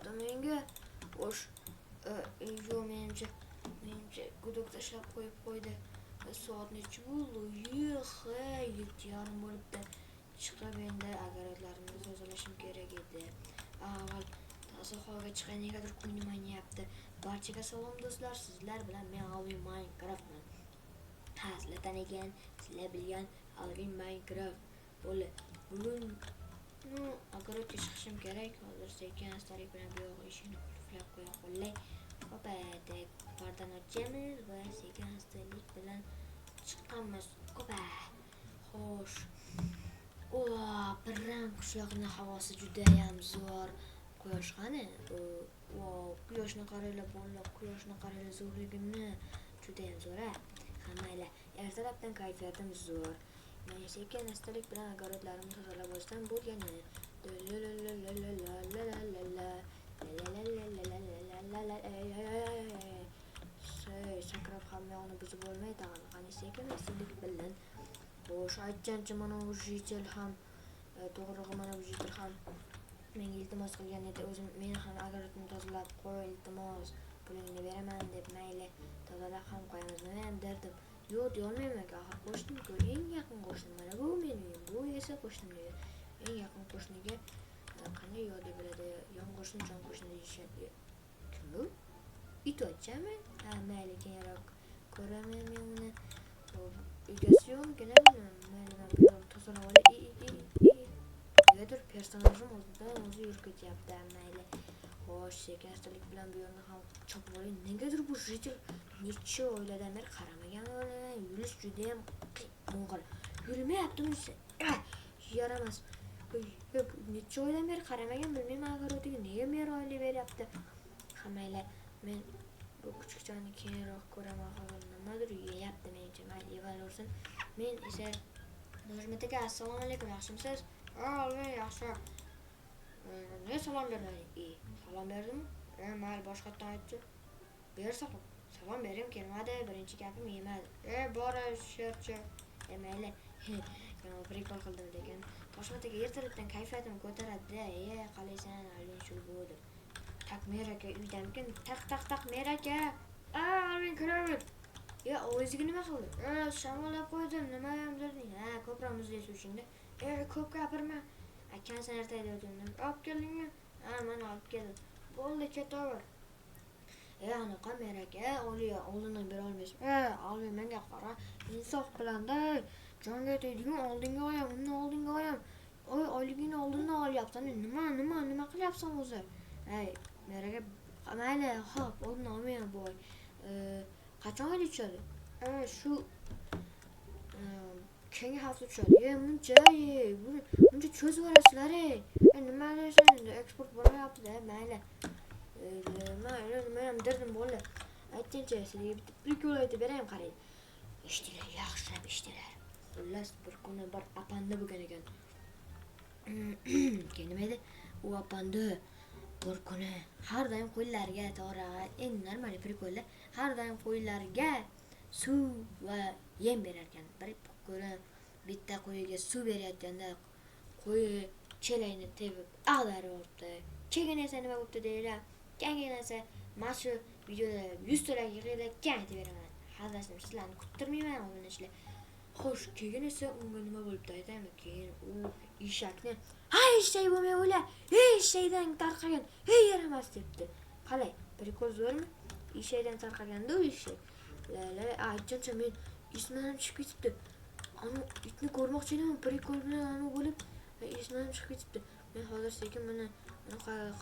qilyapti menga. Xo'sh, yo'q menimcha gudok tashlab qo'yib qo'ydi. Soat necha bo'ldi? 7:30 bo'libdi. Chiqib endi agarodlarimni tozalashim kerak edi. Avval toza havoga chiqay, negadir ko'nglim ayniyapti. Barchaga salom do'stlar, sizlar bilan men Alvin Minecraftman. Sizlar tanigan, sizlar bilgan Alvin Minecraft. Bugun agarodga chiqishim kerak. Hozir sekin astalik bilan bu yoq eshikni qulflab qo'ya qolay. Hopa, pardani ochamiz va sekin astalik bilan chiqqanmiz. Hopa. Xo'sh. Pirang qishloqning havosi juda ham zo'r. Quyosh qani? Quyoshni qaranglar bolalar, quyoshni qaranglar, zo'rligini juda ham zo'r. Hammalar ertalabdan kayfiyatim zo'r. Men sekin astalik bilan agarodlarimni tozalab olsam bo'lgani. Sakrab hamyog'ini buzib bo'lmaydi. Qani sekin astalik bilan. Xo'sh, aytgancha mana bu jitel ham to'g'rig'i mana bu jitel ham menga iltimos qilgan edi. O'zim meni ham agarodni tozalab qo'y, iltimos, pulingni beraman deb mayli tozalab ham qo'yamiz. Men ham derdim. Yo'q deyolmayman, axir qo'shnim-ku, eng yaqin qo'shnim. Mana bu mening uyim, bu esa qo'shnimniki. Eng yaqin qo'shniga qanday yo'q deb biladi? Yon qo'shni, jon qo'shni deyishadi. Kim bu? It ochami? Mayli, keyinroq ko'raman men uni. Egasi yo'qmi? Mayli, men buni tozalab olay. Negadir personajim o'zidan o'zi yurib ketyapti. Mayli. Xo'sh, sekin astalik bilan bu yerni ham chopib olay. Negadir bu jitel necha oylardan beri qaramagan o'ylagan. Yurish juda ham qo'ng'ir. Yurmayaptimi esa? Yaramas. Necha oydan beri qaramagan, bilmayman agarodiga nega meroyli beryapti. Mayli, men bu kuchukchani keyinroq ko'raman. Hozir nimadir yeyapti menimcha. Mayli, yevaversin. Men esa Najmat aka, assalomu alaykum, yaxshimisiz? Alvin, yaxshi. Nega salom bermading? Salom berdim. Mayli, boshqatdan aytchi. Bersa salom berim kelmadi, birinchi gapim yemadi. Bora sherchi. Mayli. Men prikol qildim degan. Najmat aka ertalabdan kayfiyatim ko'taradi-da. Qalaysan, Alvin shu bo'ldi. Tak meraka uydamkin. Tak meraka. Alvin kiraver. O'ziga nima qildi? Shamollab qo'ydim, nima ham derding? Ko'proq muzlaysiz uchunda. Ko'p gapirma. Akan sen ertaga o'tirdim. Olib keldingmi? Mana olib keldim. Bo'ldi, ketaver. Anaqa meraka, oldindan bera olmaysiz. Alvin, menga qara. Insof bilan-da. Jonga tegdingmi? Oldinga qo'yam, uni oldinga qo'yam. Oyligini oldindan olyapsan. Nima qilyapsan o'zi? Meraka, mayli, xo'p, oldindan olmayman bu oy. Qachon oylik tushadi? Shu keyingi hafta tushadi. Buncha cho'zib yuborasizlar. Nima deysan endi? Eksport bo'lmayapti-da, mayli. Nima ham derdim bo'ldi. Aytgancha sizga bitta prikol aytib berayim, qarang. Eshtinglar, yaxshilab eshtinglar. Xullas, bir kuni bir apanda bo'lgan ekan. Nima edi? U apanda bir kuni har doim qo'ylarga to'g'ri, endi normal prikolda har doim qo'ylarga suv va yem berar ekan. Bir ko'rib bitta qo'yiga suv berayotganda qo'y chelakni tepib ag'darib olibdi. Keyin esa nima bo'libdi deylar. Keyin esa mana shu videoda 100 to'lak yig'ilgan aytib beraman. Hazrashim, sizlarni kuttirmayman, olinishlar. Xo'sh, keyin esa unga nima bo'libdi aytaymi? Keyin u eshakni eshak bo'lmay o'la, eshakdan tarqagan, yaramas debdi. Qalay, prikol zo'rmi? Eshakdan tarqaganda u eshak. Aytgancha men ismim chiqib ketibdi. Ani itni ko'rmoqchi edim, prikol bilan bo'lib ismim chiqib ketibdi. Men hozir sekin buni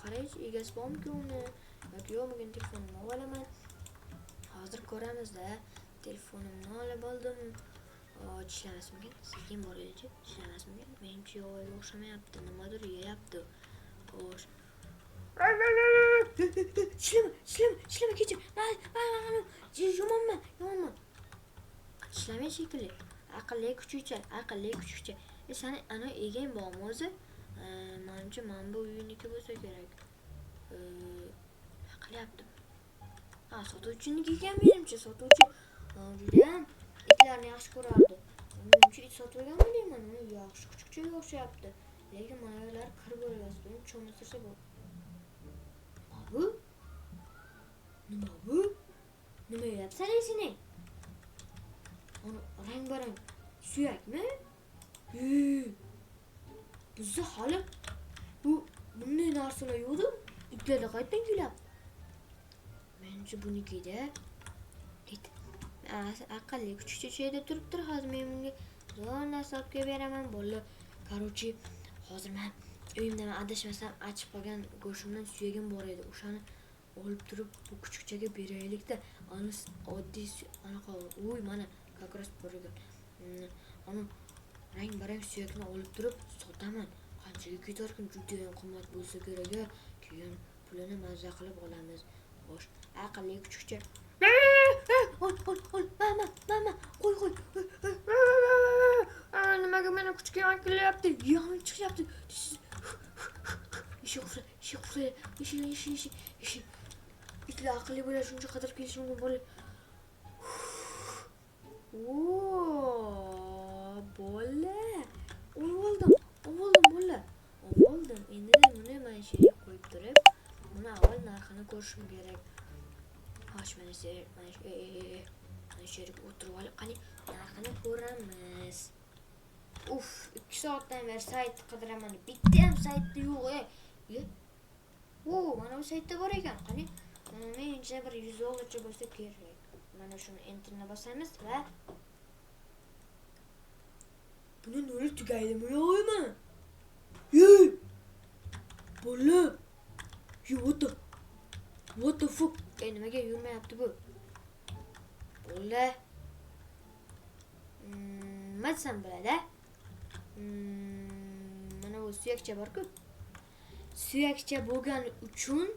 qaraychi, egasi bormi-ku uni? Yoki yo'qmi, telefonimni olaman. Hozir ko'ramiz-da. Telefonimni olib oldim. Ishlamasmikan? Sekin boraychi. Ishlamasmikan? Menimcha yo'q, o'xshamayapti. Nimadir yeyapti. Xo'sh. Ishlama, kechir. Yomonman. Ishlamay shekilli. Aqlli kuchukcha. Seni ana egang bormi o'zi? Menimcha men bu uyiniki bo'lsa kerak. Qilyaptim. Sotuvchiniki ekan menimcha, sotuvchi. Juda ham itlarni yaxshi ko'rardi. Menimcha it sotib olganmi deyman, uni yaxshi kuchukchaga o'xshayapti. Lekin mana ular kir bo'lmasdi, uni cho'miltirsa bo'ldi. bu? Nima bu? Nima yapsan seni? Onu rang-barang suyakmi? Bizda hali bunday narsalar yo'qdi. Itlarga qayerdan kelyapti? Menimcha bunikida aqlli kuchukcha joyda turibdir. Hozir men bunga zo'r narsa olib kelib beraman. Bolalar, короче, hozir men uyimda adashmasam achib qolgan go'shtimdan suyagim bor edi. O'shani olib turib bu kuchukchaga beraylik-da. Ani oddiy anaqa, mana как раз ko'rgan. Ani rang-barang suyakni olib turib sotaman. Qanchaga ketarkin, juda ham qimmat bo'lsa kerak. Keyin pulini mazza qilib olamiz. Xo'sh, aqlli kuchukcha. Mama, qo'y. Nimaga meni kuchukka kelyapti? Yog'im chiqyapti. Ishi. Itlar aqlli bo'lar, shuncha qadar kelishi mumkin bo'lar. Bola. Oldim. Endi buni mana shu yerga qo'yib turib, buni avval narxini ko'rishim kerak. Xo'sh, mana shu yerga o'tirib olib, qani narxini ko'ramiz. 2 soatdan beri sayt qidiraman. Bitta ham saytda yo'q. Mana bu saytda bor ekan. Qani, menimcha bir $100 bo'lsa kerak. Mana shuni enterni bosamiz va buni noli tugaydimi yo'qmi? Bola. What the fuck? Nimaga yurmayapti bu? Bola. Nima desam bo'ladi? Mana bu suyakcha bor-ku. Suyakcha bo'lgani uchun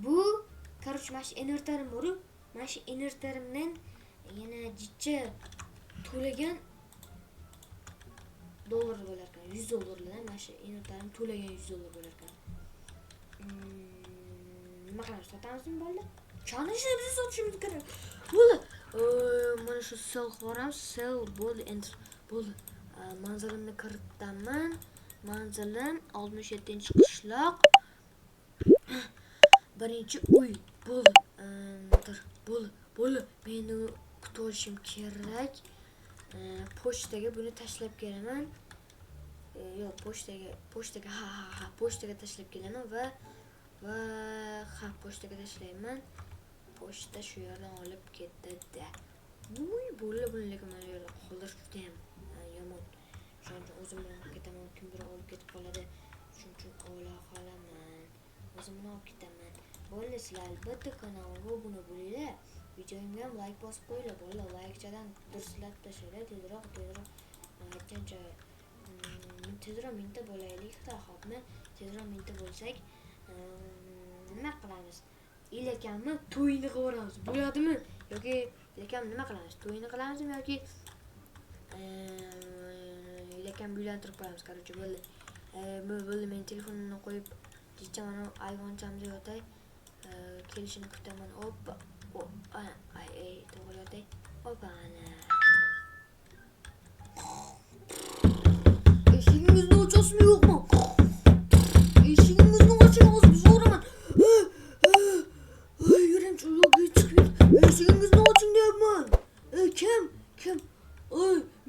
bu, короче, mana shu invertarim bor-ku. Mana shu invertarimdan yana jicha to'lagan dollar bo'lar ekan. $100 mana shu invertarim to'lagan $100 bo'lar ekan. Nima qilamiz? Sotamizmi bo'ldi? Chanishni biz sotishimiz kerak. Bo'ldi. Mana shu sell qilamiz. Sell bo'ldi, enter bo'ldi. Manzilimni kiritaman. Manzilim 67-qishloq. Birinchi uy. Bo'ldi. Bo'ldi. Meni kutib olishim kerak. Pochtaga buni tashlab kelaman. Yo'q, pochtaga tashlab kelaman va pochtaga tashlayman. Pochta shu yerdan olib ketdi-da. Bo'ldi, lekin mana yerda qoldirish juda ham yomon. Shuning uchun o'zim bilan olib ketaman. Kimdir olib ketib qoladi. Shuning uchun ola qolaman. O'zim bilan olib ketaman. Bo'ldi, sizlar albatta kanalga obuna bo'linglar. Videomga ham like bosib qo'yinglar. Bolalar, likechadan dursilab tashlanglar. Tezroq. Aytgancha tezroq mingta bo'laylik-da, xo'pmi? Tezroq mingta bo'lsak, nima qilamiz? Ilakamni to'yini qilamiz. Bo'ladimi? Yoki ilakam nima qilamiz? To'yini qilamizmi yoki ilakam uylantirib qo'yamiz? Короче, bo'ldi. Men telefonimni qo'yib, jicha mana ayvonchamda yotay. Kelishini kutaman. Hoppa. To'g'ri yotay. Hoppa. Eshingizni ochasizmi yo'qmi? Eshingizni oching, hozir so'raman. Yuring, cho'loqqa chiqib. Eshingizni oching deyapman. Kim?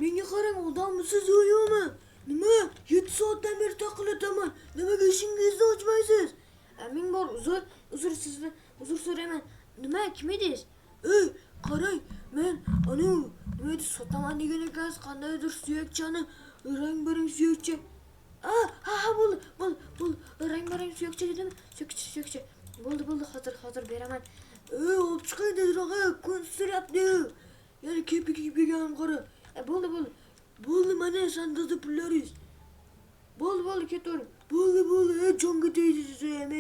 Menga qarang, odammisiz yo'qmi? Nima? 7 soatdan beri taqillataman. Nimaga eshingizni ochmaysiz? Men bor, uzr so'rayman. Nima, kim edingiz? Qarang, men nima edi sotaman degan ekansiz, qandaydir suyakchani, rang-barang suyakcha. Bo'ldi. Rang-barang suyakcha dedimi? Suyakcha. Bo'ldi, hozir beraman. Olib chiqay tezroq, kun suryapti. Yana kepik yeganim qara. Bo'ldi. Mana sandiqda pullaringiz. Bo'ldi, ketaver. Bo'ldi, jonga tegdi desam.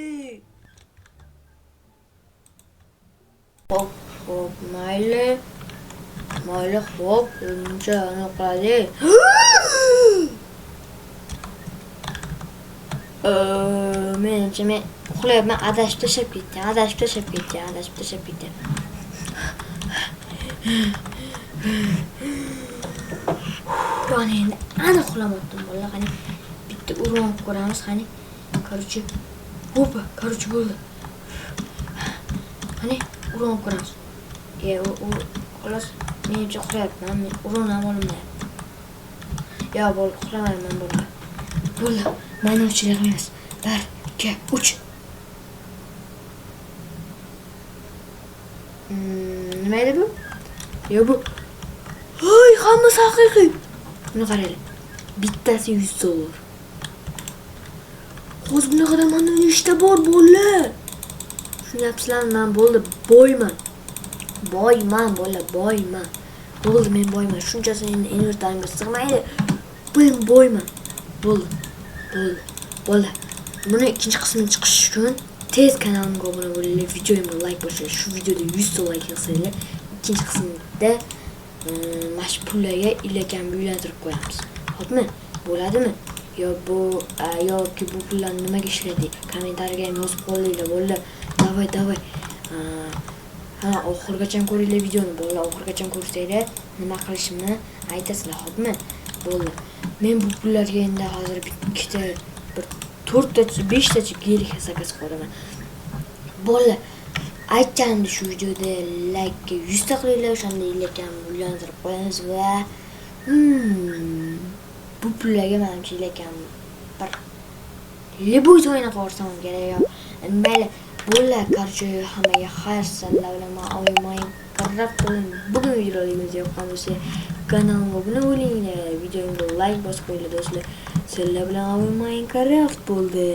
Hop, mayli, hop, uncha aniqladi. Menimcha men uxlayapman, adashib tashlab ketgan. Qani endi aniq uxlamoqdim bolalar, qani bitta urinib ko'ramiz, qani. Короче, bo'ldi. Hani urinib ko'ramiz. U xolos menimcha uxlayapman. Men urinib ham olmayapti. Yo, bo'ldi, uxlamayman bo'ldi. Bo'ldi. Meni o'chiramiz. 1, 2, 3. Nima edi bu? Yo, bu. Hoy, hammasi haqiqiy. Buni qaranglar. Bittasi $100. Hozir bunaqada mana nechta bor bolalar. Tushunyapsizlarmi? Men bo'ldi, boyman. Boyman, boyman. Bo'ldi, men boyman. Shunchasi endi energiyamga sig'maydi. Men boyman. Bo'ldi. Buni ikkinchi qismi chiqishi uchun tez kanalimga obuna bo'linglar, videoimga like bosinglar. Shu videoda 100 like qilsanglar, ikkinchi qismda mash pullarga ilakam uylantirib qo'yamiz. Xo'pmi? Bo'ladimi? yoki bu pullarni nimaga ishlatdik? Kommentariyaga ham yozib qo'yinglar, bolalar. Davay. Ha, oxirigacha ko'ringlar videoni, bolalar. Oxirigacha ko'rsanglar, nima qilishimni aytasizlar, xo'pmi? Bo'ldi. Men bu pullarga endi hozir ikkita, bir 4tacha, 5tacha gelik sakaz qo'yaman. Bolalar, aytganimdek shu videoda like 100 ta qilinglar, o'shanda ilakam uylantirib qo'yamiz va bu pullarga menimcha ilakam bir liboy o'yinga qo'rsam kerak. Mayli, bolalar, qarshi hammaga xayr sallar bilan oyimay qarab qo'ying. Bugun videolarimiz yoqqan bo'lsa, kanalimga obuna bo'linglar, videomga like bosib qo'yinglar do'stlar. Sizlar bilan oyimay qarab bo'ldi.